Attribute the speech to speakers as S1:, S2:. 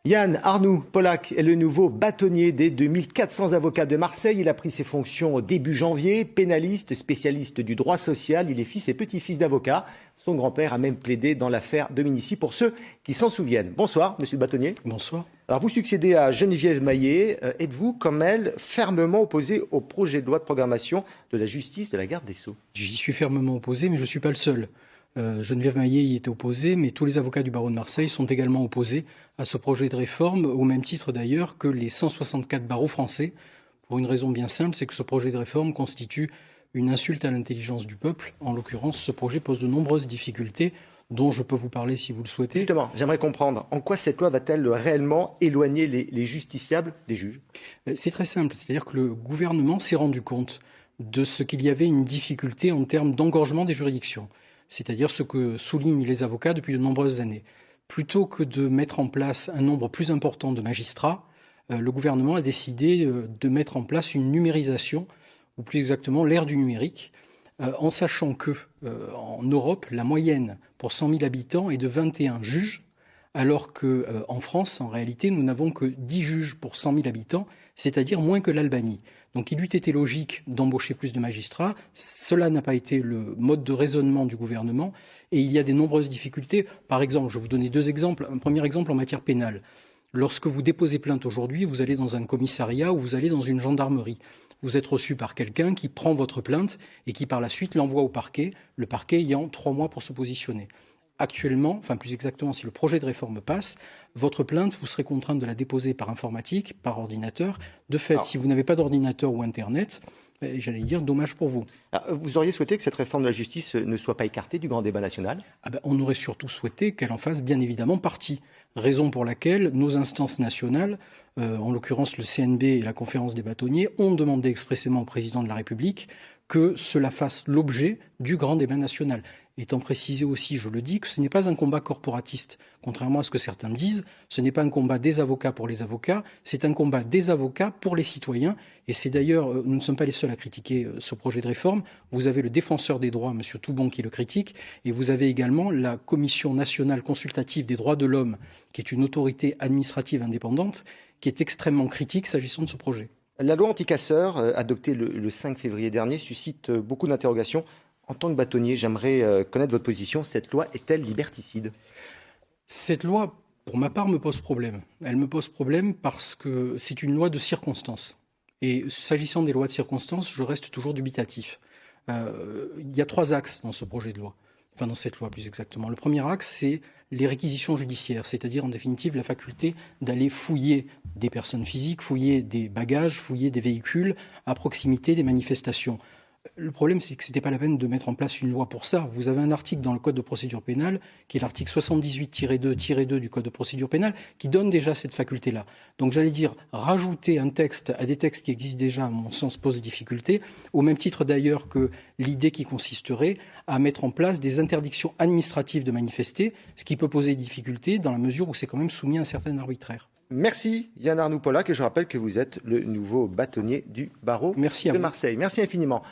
S1: Yann Arnoux-Pollack est le nouveau bâtonnier des 2400 avocats de Marseille. Il a pris ses fonctions au début janvier. Pénaliste, spécialiste du droit social, il est fils et petit-fils d'avocats. Son grand-père a même plaidé dans l'affaire Dominici pour ceux qui s'en souviennent. Bonsoir, monsieur le bâtonnier.
S2: Bonsoir.
S1: Alors vous succédez à Geneviève Maillet. Êtes-vous, comme elle, fermement opposé au projet de loi de programmation de la justice de la garde des Sceaux?
S2: J'y suis fermement opposé, mais je ne suis pas le seul. Geneviève Maillet y était opposée, mais tous les avocats du barreau de Marseille sont également opposés à ce projet de réforme, au même titre d'ailleurs que les 164 barreaux français, pour une raison bien simple, c'est que ce projet de réforme constitue une insulte à l'intelligence du peuple. En l'occurrence, ce projet pose de nombreuses difficultés, dont je peux vous parler si vous le souhaitez.
S1: Justement, j'aimerais comprendre, en quoi cette loi va-t-elle réellement éloigner les justiciables des juges?
S2: C'est très simple, c'est-à-dire que le gouvernement s'est rendu compte de ce qu'il y avait une difficulté en termes d'engorgement des juridictions. C'est-à-dire ce que soulignent les avocats depuis de nombreuses années. Plutôt que de mettre en place un nombre plus important de magistrats, le gouvernement a décidé de mettre en place une numérisation, ou plus exactement l'ère du numérique, en sachant que en Europe, la moyenne pour 100 000 habitants est de 21 juges, alors qu'en France, en réalité, nous n'avons que 10 juges pour 100 000 habitants, c'est-à-dire moins que l'Albanie. Donc il eût été logique d'embaucher plus de magistrats. Cela n'a pas été le mode de raisonnement du gouvernement et il y a de nombreuses difficultés. Par exemple, je vais vous donner deux exemples. Un premier exemple en matière pénale. Lorsque vous déposez plainte aujourd'hui, vous allez dans un commissariat ou vous allez dans une gendarmerie. Vous êtes reçu par quelqu'un qui prend votre plainte et qui par la suite l'envoie au parquet, le parquet ayant 3 mois pour se positionner. Actuellement, enfin plus exactement, si le projet de réforme passe, votre plainte, vous serez contraint de la déposer par informatique, par ordinateur. De fait, si vous n'avez pas d'ordinateur ou Internet, j'allais dire, dommage pour vous.
S1: Vous auriez souhaité que cette réforme de la justice ne soit pas écartée du grand débat national?
S2: On aurait surtout souhaité qu'elle en fasse bien évidemment partie. Raison pour laquelle nos instances nationales, en l'occurrence le CNB et la Conférence des bâtonniers, ont demandé expressément au président de la République que cela fasse l'objet du grand débat national. Étant précisé aussi, je le dis, que ce n'est pas un combat corporatiste. Contrairement à ce que certains disent, ce n'est pas un combat des avocats pour les avocats, c'est un combat des avocats pour les citoyens. Et c'est d'ailleurs, nous ne sommes pas les seuls à critiquer ce projet de réforme. Vous avez le défenseur des droits, M. Toubon, qui le critique, et vous avez également la Commission nationale consultative des droits de l'homme, qui est une autorité administrative indépendante, qui est extrêmement critique s'agissant de ce projet.
S1: La loi anti-casseurs, adoptée le 5 février dernier, suscite beaucoup d'interrogations. En tant que bâtonnier, j'aimerais connaître votre position. Cette loi est-elle liberticide?
S2: Cette loi, pour ma part, me pose problème. Elle me pose problème parce que c'est une loi de circonstance. Et s'agissant des lois de circonstance, je reste toujours dubitatif. Il y a 3 axes dans ce projet de loi. Enfin, dans cette loi plus exactement. Le premier axe, c'est les réquisitions judiciaires, c'est-à-dire en définitive la faculté d'aller fouiller des personnes physiques, fouiller des bagages, fouiller des véhicules à proximité des manifestations. Le problème, c'est que ce n'était pas la peine de mettre en place une loi pour ça. Vous avez un article dans le Code de procédure pénale, qui est l'article 78-2-2 du Code de procédure pénale, qui donne déjà cette faculté-là. Donc j'allais dire, rajouter un texte à des textes qui existent déjà, à mon sens, pose difficulté, au même titre d'ailleurs que l'idée qui consisterait à mettre en place des interdictions administratives de manifester, ce qui peut poser difficulté dans la mesure où c'est quand même soumis à un certain arbitraire.
S1: Merci Yann Arnoux-Pollack, et je rappelle que vous êtes le nouveau bâtonnier du barreau de Marseille. Merci infiniment.